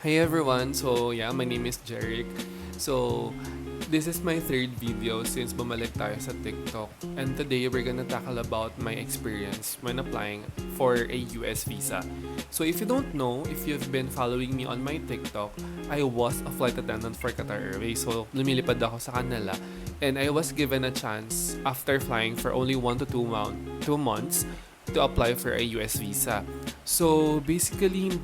Hi everyone! So yeah, my name is Jeric. So this is my third video since bumalik tayo sa TikTok. And today we're gonna tackle about my experience when applying for a US visa. So if you don't know, if you've been following me on my TikTok, I was a flight attendant for Qatar Airways. So lumilipad ako sa kanila. And I was given a chance after flying for only 1 to 2 months to apply for a US visa. So basically,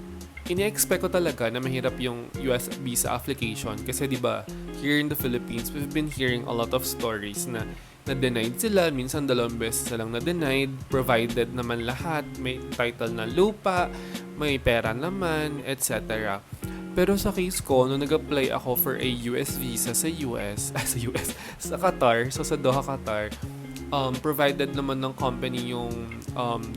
ini-expect ko talaga na mahirap yung US visa application kasi 'di ba here in the Philippines we've been hearing a lot of stories na na-denied sila, minsan 2 beses silang na-denied, provided naman lahat, may title na lupa, may pera naman, etc. Pero sa case ko, nung nag-apply ako for a US visa sa US, sa Qatar, so sa Doha, Qatar, provided naman ng company yung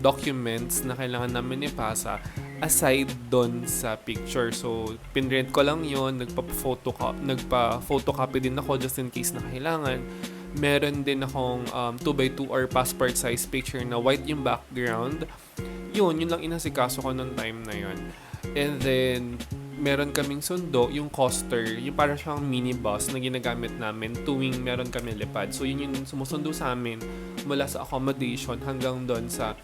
documents na kailangan namin ipasa aside doon sa picture. So, pinrent ko lang yon, nagpa-photocopy din ako just in case na kailangan. Meron din akong 2x2 or passport size picture na white yung background. Yun lang inasikaso ko nung time na yun. And then, meron kaming sundo, yung coaster, yung para siyang minibus na ginagamit namin tuwing meron kami lipad. So, yun yung sumusundo sa amin mula sa accommodation hanggang doon sa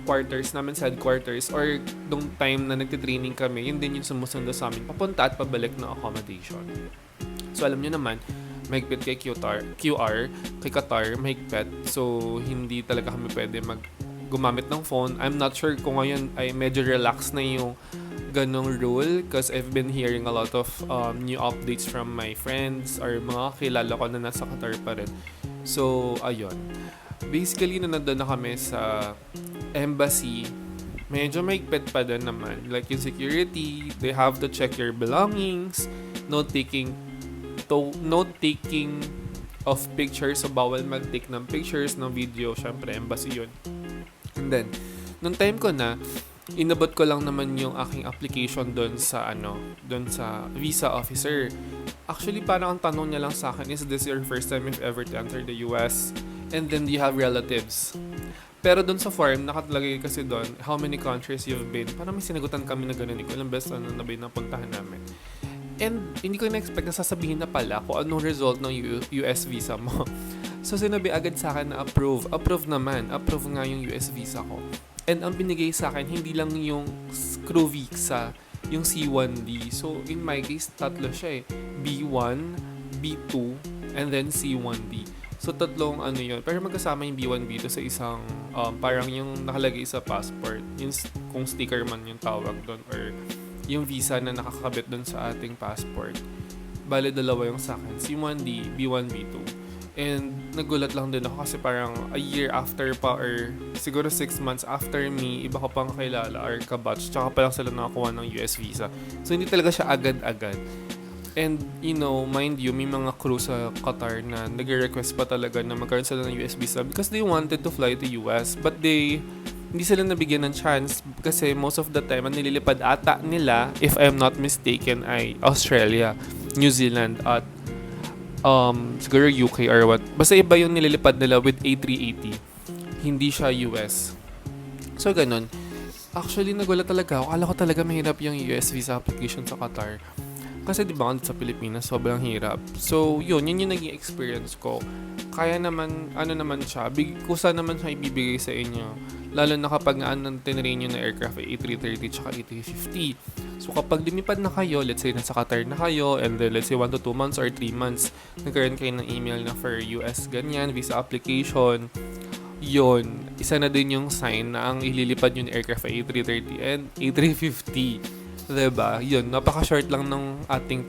quarters namin sa headquarters or nung time na nagtitraining kami, yun din yung sumusundo sa amin papunta at pabalik ng accommodation. So, alam nyo naman, mahigpit kay QR, kay Qatar, mahigpit. So, hindi talaga kami pwede gumamit ng phone. I'm not sure kung ngayon ay medyo relax na yung ganong rule because I've been hearing a lot of new updates from my friends or mga kilala ko na nasa Qatar pa rin. So, ayun. Basically, nandun na kami sa embassy. Medyo mahigpit pa din naman. Like yung security, they have to check your belongings, note taking of pictures. So, bawal mag-take ng pictures, ng video. Syempre, embassy yun. And then, nung time ko na, inabot ko lang naman yung aking application doon sa visa officer. Actually, parang ang tanong niya lang sa akin, is this your first time if ever to enter the US? And then, do you have relatives? Pero doon sa form, nakatalagay kasi doon, how many countries you've been. Parang may sinagutan kami na gano'n. Ko ilang beses na ba yung napuntahan namin. And hindi ko na-expect na sasabihin na pala kung anong result ng US visa mo. So, sinabi agad sa akin na approve. Approve naman. Approve nga yung US visa ko. And ang binigay sa akin, hindi lang yung crew visa, yung C1D. So, in my case, tatlo siya eh. B1, B2, and then C1D. So, tatlong yun. Pero magkasama yung B1, B2 sa isang, parang yung nakalagay sa passport. Yung, kung sticker man yung tawag doon or yung visa na nakakabit doon sa ating passport. Bale, dalawa yung sa akin. C1D, B1, B2. And nagulat lang din ako kasi parang a year after pa or siguro 6 months after me, iba ko pang kilala or kabatch. Tsaka pa lang sila nakakuha ng US visa. So, hindi talaga siya agad-agad. And, mind you, may mga crew sa Qatar na nag-request pa talaga na magkaroon sila ng US visa because they wanted to fly to US. But hindi sila nabigyan ng chance kasi most of the time, ang nililipad ata nila, if I'm not mistaken, ay Australia, New Zealand, at siguro UK or what. Basta iba yung nililipad nila with A380. Hindi siya US. So, ganun. Actually, nagulat talaga ako. Akala ko talaga mahirap yung US visa application sa Qatar. Kasi di ba sa Pilipinas, sobrang hirap. So, yun yung naging experience ko. Kaya naman, naman siya, kusa naman siya ibibigay sa inyo. Lalo na kapag tinrain nyo na aircraft ay A330 tsaka A350. So, kapag lumipad na kayo, let's say nasa Qatar na kayo, and then let's say 1 to 2 months or 3 months, nagkaroon kayo ng email na for US ganyan, visa application, yun, isa na din yung sign na ang ililipad yung aircraft ay A330 and A350. Diba? Yun, napaka-short lang ng ating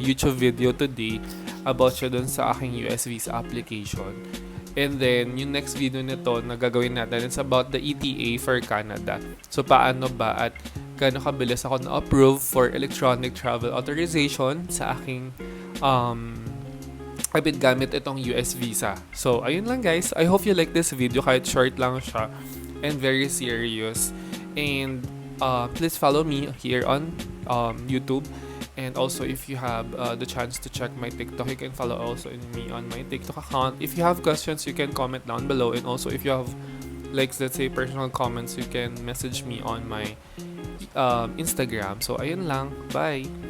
YouTube video today about siya dun sa aking US visa application. And then, yung next video nito na gagawin natin is about the ETA for Canada. So, paano ba at gaano kabilis ako na-approve for electronic travel authorization sa aking gamit itong US visa. So, ayun lang guys. I hope you like this video kahit short lang siya and very serious. And please follow me here on YouTube. And also, if you have the chance to check my TikTok, you can follow also me on my TikTok account. If you have questions, you can comment down below. And also, if you have, like, let's say, personal comments, you can message me on my Instagram. So, ayun lang. Bye!